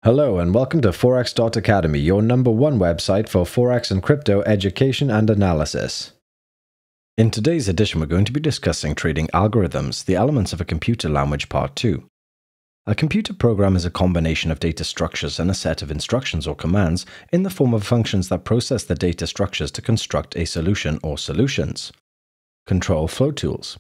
Hello and welcome to Forex Academy, your #1 website for Forex and crypto education and analysis. In today's edition, we're going to be discussing trading algorithms, the elements of a computer language part 2. A computer program is a combination of data structures and a set of instructions or commands in the form of functions that process the data structures to construct a solution or solutions. Control flow tools.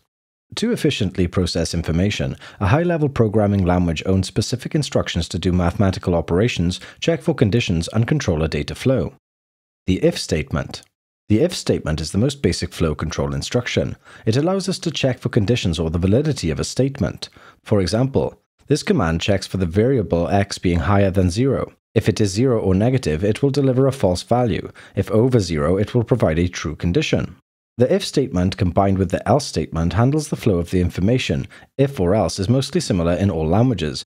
To efficiently process information, a high-level programming language owns specific instructions to do mathematical operations, check for conditions, and control a data flow. The if statement. The if statement is the most basic flow control instruction. It allows us to check for conditions or the validity of a statement. For example, this command checks for the variable x being higher than 0. If it is 0 or negative, it will deliver a false value. If over 0, it will provide a true condition. The if statement combined with the else statement handles the flow of the information. If or else is mostly similar in all languages.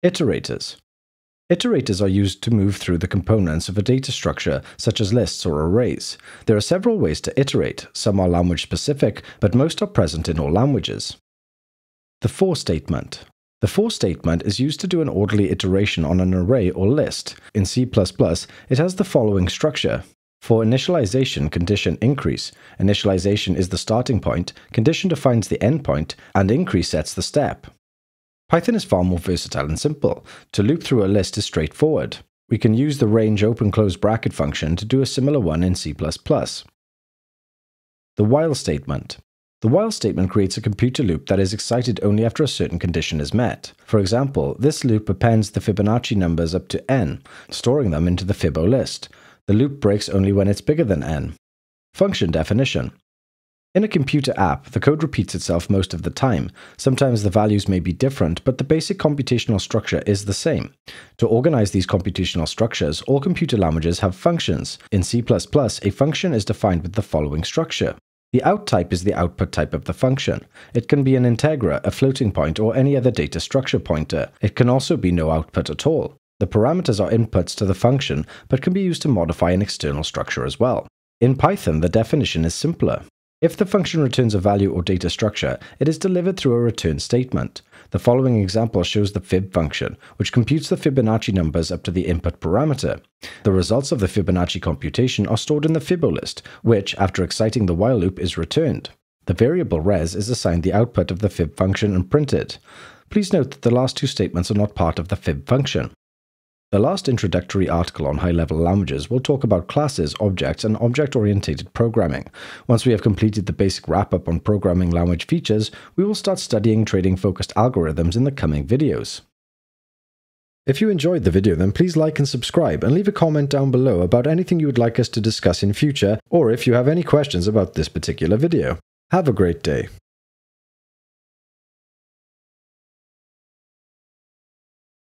Iterators. Iterators are used to move through the components of a data structure, such as lists or arrays. There are several ways to iterate. Some are language specific, but most are present in all languages. The for statement. The for statement is used to do an orderly iteration on an array or list. In C++, it has the following structure. For initialization, condition increase. Initialization is the starting point, condition defines the endpoint, and increase sets the step. Python is far more versatile and simple. To loop through a list is straightforward. We can use the range open-close bracket function to do a similar one in C++. The while statement. The while statement creates a computer loop that is excited only after a certain condition is met. For example, this loop appends the Fibonacci numbers up to n, storing them into the Fibo list. The loop breaks only when it's bigger than n. Function definition. In a computer app, the code repeats itself most of the time. Sometimes the values may be different, but the basic computational structure is the same. To organize these computational structures, all computer languages have functions. In C++, a function is defined with the following structure. The out type is the output type of the function. It can be an integer, a floating point, or any other data structure pointer. It can also be no output at all. The parameters are inputs to the function, but can be used to modify an external structure as well. In Python, the definition is simpler. If the function returns a value or data structure, it is delivered through a return statement. The following example shows the fib function, which computes the Fibonacci numbers up to the input parameter. The results of the Fibonacci computation are stored in the Fibo list, which, after exciting the while loop, is returned. The variable res is assigned the output of the fib function and printed. Please note that the last two statements are not part of the fib function. The last introductory article on high-level languages will talk about classes, objects, and object-oriented programming. Once we have completed the basic wrap-up on programming language features, we will start studying trading-focused algorithms in the coming videos. If you enjoyed the video, then please like and subscribe, and leave a comment down below about anything you would like us to discuss in future, or if you have any questions about this particular video. Have a great day.